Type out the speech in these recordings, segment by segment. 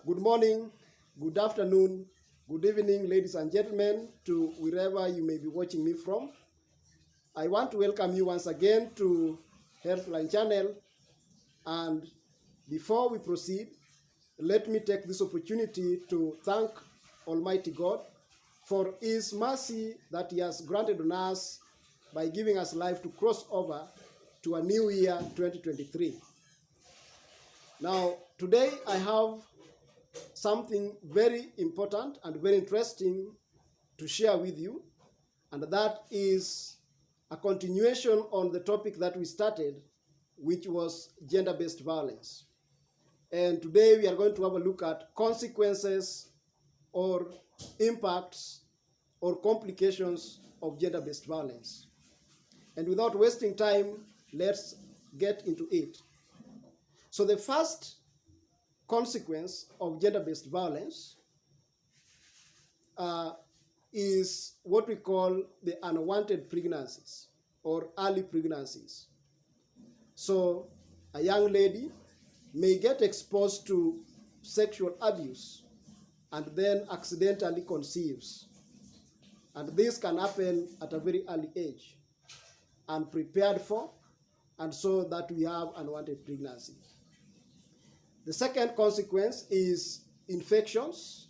Good morning, good afternoon, good evening, ladies and gentlemen, to wherever you may be watching me from. I want to welcome you once again to Healthline Channel. And before we proceed, let me take this opportunity to thank Almighty God for His mercy that He has granted on us by giving us life to cross over to a new year, 2023. Now, today I have something very important and very interesting to share with you, and that is a continuation on the topic that we started, which was gender-based violence. And today we are going to have a look at consequences or impacts or complications of gender-based violence. And without wasting time, let's get into it. So the first consequence of gender-based violence is what we call the unwanted pregnancies or early pregnancies. So a young lady may get exposed to sexual abuse and then accidentally conceives. And this can happen at a very early age, unprepared for, and so that we have unwanted pregnancy. The second consequence is infections.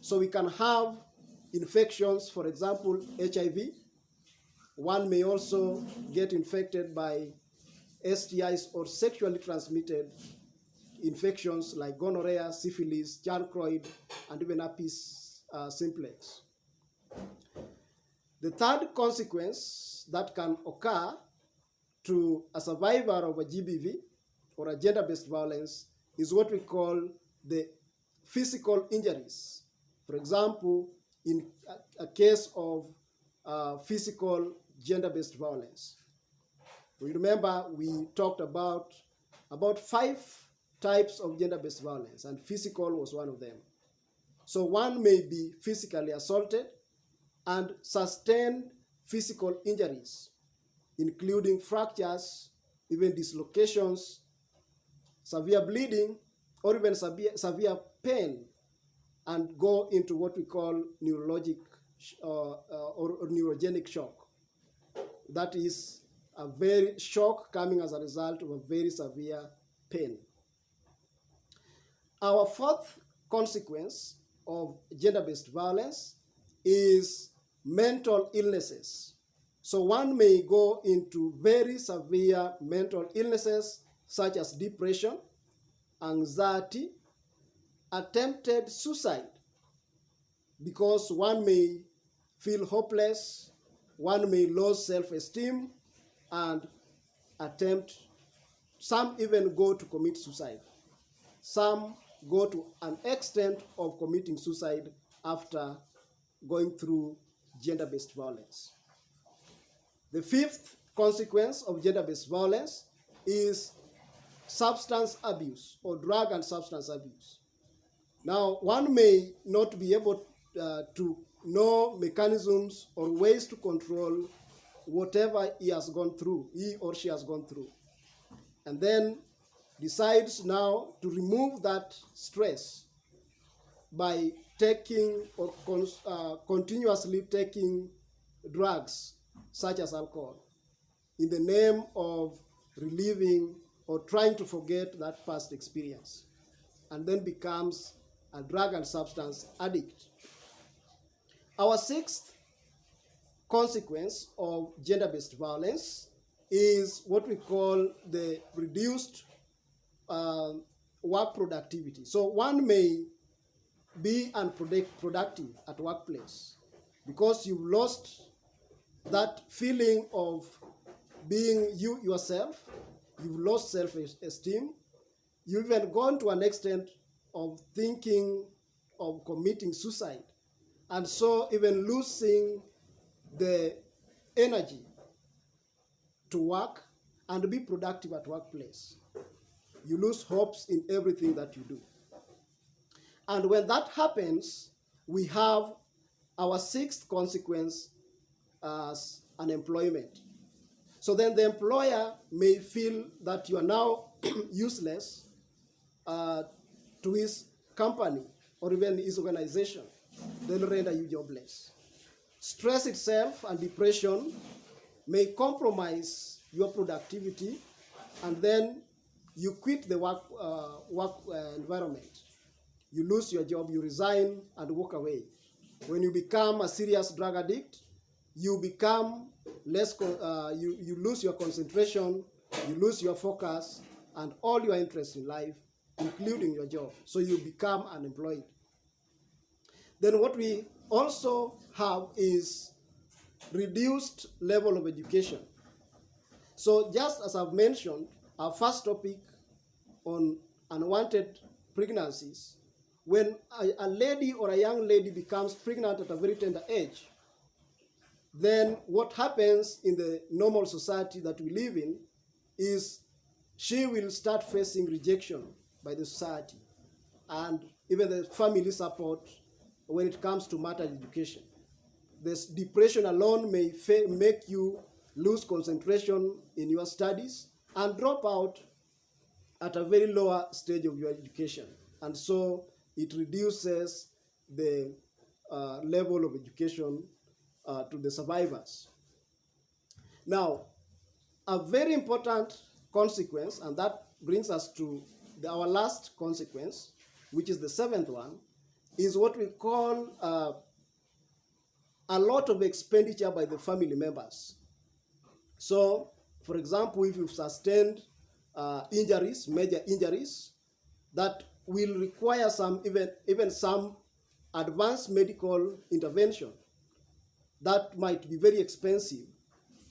So we can have infections, for example, HIV. One may also get infected by STIs or sexually transmitted infections like gonorrhea, syphilis, chancroid, and even herpes simplex. The third consequence that can occur to a survivor of a GBV or a gender-based violence is what we call the physical injuries. For example, in a case of physical gender-based violence. We remember we talked about 5 types of gender-based violence, and physical was one of them. So one may be physically assaulted and sustain physical injuries, including fractures, even dislocations, severe bleeding, or even severe pain, and go into what we call neurologic or neurogenic shock. That is a very shock coming as a result of a very severe pain. Our fourth consequence of gender-based violence is mental illnesses. So one may go into very severe mental illnesses such as depression, anxiety, attempted suicide, because one may feel hopeless, one may lose self-esteem and some even go to commit suicide. Some go to an extent of committing suicide after going through gender-based violence. The fifth consequence of gender-based violence is substance abuse or drug and substance abuse. Now, one may not be able to know mechanisms or ways to control whatever he or she has gone through, and then decides now to remove that stress by taking or continuously taking drugs such as alcohol in the name of relieving or trying to forget that past experience, and then becomes a drug and substance addict. Our sixth consequence of gender-based violence is what we call the reduced work productivity. So one may be unproductive at workplace because you've lost that feeling of being you yourself. You've lost self-esteem. You've even gone to an extent of thinking of committing suicide, and so even losing the energy to work and be productive at workplace. You lose hopes in everything that you do. And when that happens, we have our sixth consequence as unemployment. So then the employer may feel that you are now useless to his company or even his organization, they'll render you jobless. Stress itself and depression may compromise your productivity, and then you quit the work environment. You lose your job, you resign and walk away. When you become a serious drug addict, you become less, you lose your concentration, you lose your focus, and all your interest in life, including your job. So you become unemployed. Then what we also have is reduced level of education. So just as I've mentioned, our first topic on unwanted pregnancies, when a lady or a young lady becomes pregnant at a very tender age, then what happens in the normal society that we live in is she will start facing rejection by the society and even the family support when it comes to matter education. This depression alone may make you lose concentration in your studies and drop out at a very lower stage of your education. And so it reduces the level of education to the survivors. Now, a very important consequence, and that brings us to our last consequence, which is the seventh one, is what we call a lot of expenditure by the family members. So, for example, if you've sustained injuries, major injuries, that will require even some advanced medical intervention that might be very expensive.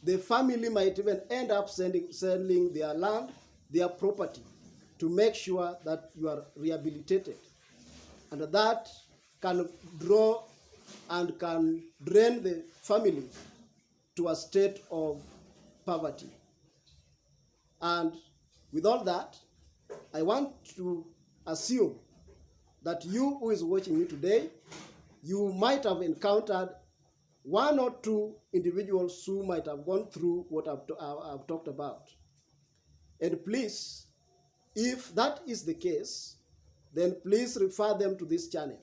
The family might even end up selling their land, their property, to make sure that you are rehabilitated. And that can draw and can drain the family to a state of poverty. And with all that, I want to assume that you who is watching me today, you might have encountered one or two individuals who might have gone through what I've talked about. And please, if that is the case, then please refer them to this channel,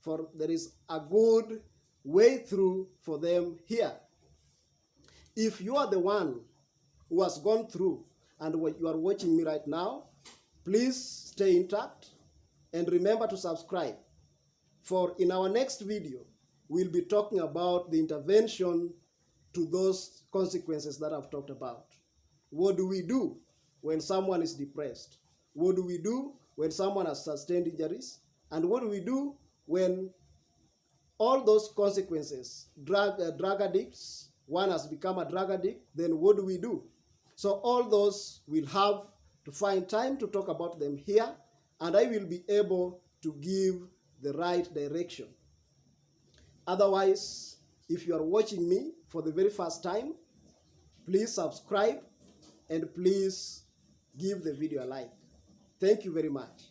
for there is a good way through for them here. If you are the one who has gone through and you are watching me right now, please stay intact and remember to subscribe. For in our next video, we'll be talking about the intervention to those consequences that I've talked about. What do we do when someone is depressed? What do we do when someone has sustained injuries? And what do we do when all those consequences, drug addicts, one has become a drug addict, then what do we do? So all those we'll have to find time to talk about them here, and I will be able to give the right direction. Otherwise, if you are watching me for the very first time, please subscribe and please give the video a like. Thank you very much.